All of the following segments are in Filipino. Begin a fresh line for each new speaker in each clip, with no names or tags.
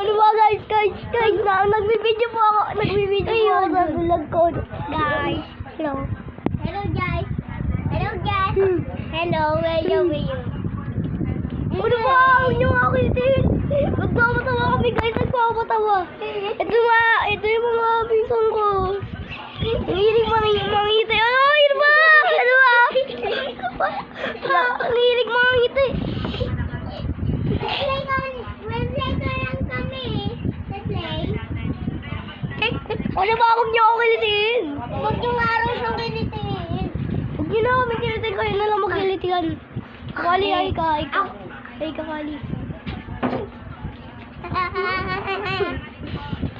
Ano ba guys, nagbibideo po ako. Nagbibideo ako sa vlog ko. Guys. Hello.
Hello guys. Hello guys. Hello, where you?
Ano ba? Huwag niyo ako itin. Nagpapatawa kami guys, nagpapatawa. Ito yung mga pinsan ko. Nangilig mangiti. Ano ba? Nangilig mangiti.
Play ko lang kami. Play.
Ano ba? Huwag niyo ako kilitin.
Huwag yung araw siyang kinitingin.
Huwag niyo na kami kilitin. Kayo na lang magkilitigan. Kali, ay ka. Ay ka, Kali.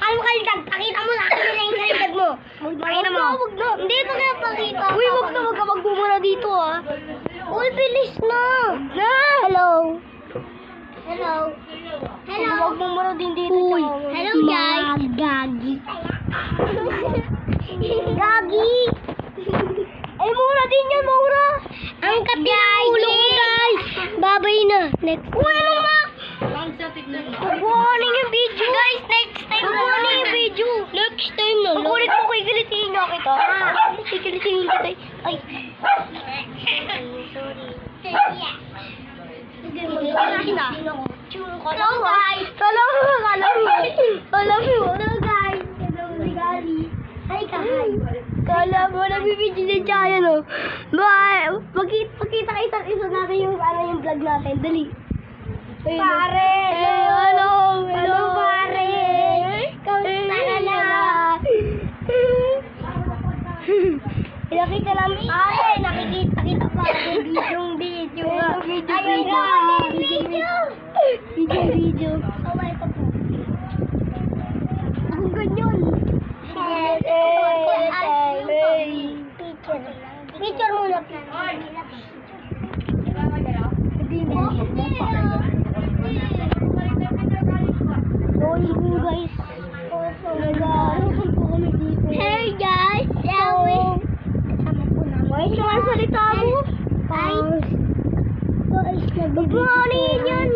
Ano kalidag? Pakita mo na. Ano na yung kalidag mo? Pakita mo.
Huwag na.
Hindi ko na pakita.
Uy, huwag ka magbumura dito ah.
Uy, bilis na.
Hello.
Hello. Hello.
Huwag mumura din dito.
Uy.
tsaka-
Hello, guys.
Gagi.
Gagi.
Ay, mura din yan, mura.
Ang katulong guys.
Babay na. Next.
Uy, ano ba?
Kukuhanin yung video.
Guys, next time
Kukuhanin yung video.
Next time na lang.
Kukulit mo, kikilitiin niya kita. Kikilitiin kita. Ay.
Hello guys.
Hello guys. Hello, Gali.
Hi ka, hi.
Kala mo, nabibidyo din siya yan, oh. Bye! Pakita isa natin yung vlog natin. Dali. Ayun, oh.
Pare!
Hello!
Hello, pare! Kamusta ka na?
Nakita namin.
Ay, nakikita kita pa. Yung video. Ayun nga, video.
Video.
Oh, ito po.
Ang ganyan.
Picture muna.
Guys. Nag-aaral po kami dito.
Hey guys, shall we?
Ay, naman salita mo.
Ay.
Guys, nag-aaral yan.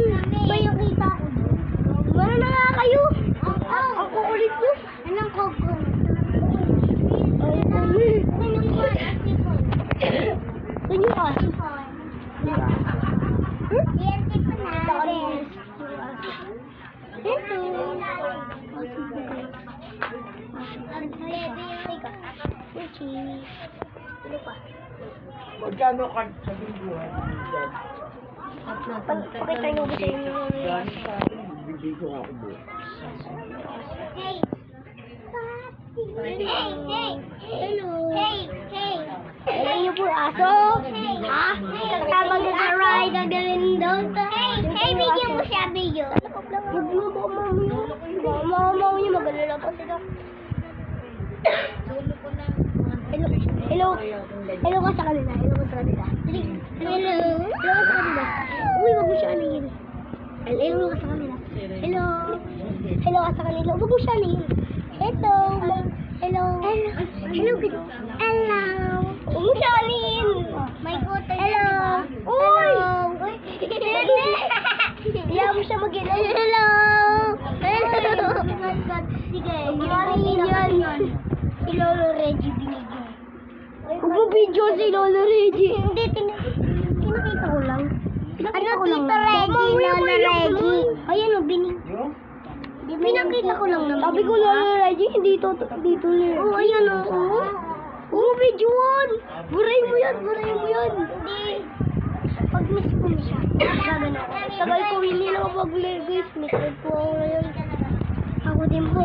Ba yung kita ko doon?
Ano na nga kayo?
Ang kukulit mo. Anong koko?
Ganyan ka.
Magkano ka sa lingguhan?
Pakita nyo ba sa inyo?
Yan sa akin, bibigyan ko ako bukas.
Hey. Hello. Hey.
Alam niyo po aso? Ha? Kasama ko sa ride na gawin doon.
Hey, bigyan mo siya, video.
Magluto ko mamaya. Mama niyo mag-alala pa sila. Hello. Hello ka sa kanila. Hello ka sa kanila.
Hello.
Hello ka sa kanila. Uy, wag mo siya anihin. Hello ka sa kanila. Hello. Hello ka sa kanila. Wag mo siya anihin. Hello. Hello. Hello.
Hello.
Wag mo siya anihin.
May kuto
Hello. Uy. Iyan mo siya mag-hello. Hello. Hello.
Sige,
Anihin yan.
si Lolo Reggie binigyan.
Huwag mo video si Lolo Reggie.
Hindi, pinakita ko lang.
Pinakita
Ano,
ko lang.
Tito Reggie,
Mama,
Lolo
umiyak ka
Reggie?
naman.
Ayan o,
Yung?
pinakita ko lang naman.
Sabi ko Lolo Reggie, dito Reggie.
Oo, ayan o.
Oo, videoan. Buray mo yan.
Hindi. Pag-miss ko na siya. Gagano.
Tagal ko hindi lang ako mag-guys. Miss ko ako ngayon. Ako din po.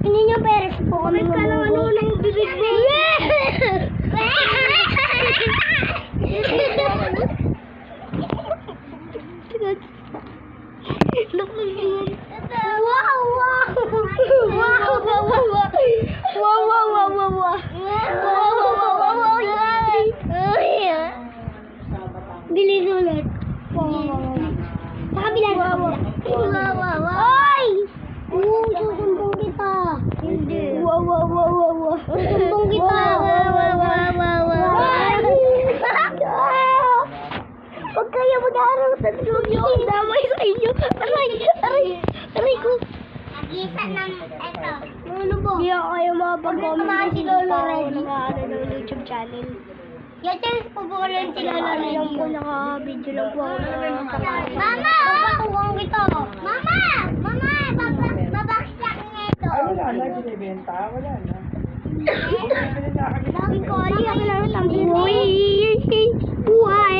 Hindi niyo peres po kami
Bakit ka lang ano
ng bibig mo? Bilis ulit. Sa kabila. Oy! Susumbong kita.
Hindi.
Susumbong kita. Huwag ka kaya mag-aaral sa studio. Damay sa inyo. Aray ko.
Nag-isa ng eto.
Ano ba? Hindi ako kayo makapag-comment
Kumain
kasi
si Lolo
hindi pa ako
Reggie.
nag-aaral ng YouTube channel.
Yung chance po po lang si Lolo
Nag-aaral lang po,
Reggie.
naka-video lang po ako na kakain.
Mama! Papakuwang ito. Mama! Mama! Babaksak na ito.
Ay, wala na. Binibenta. Wala na. Bumibili na kami.
Laging kali, ako lang ang buhay. Buhay.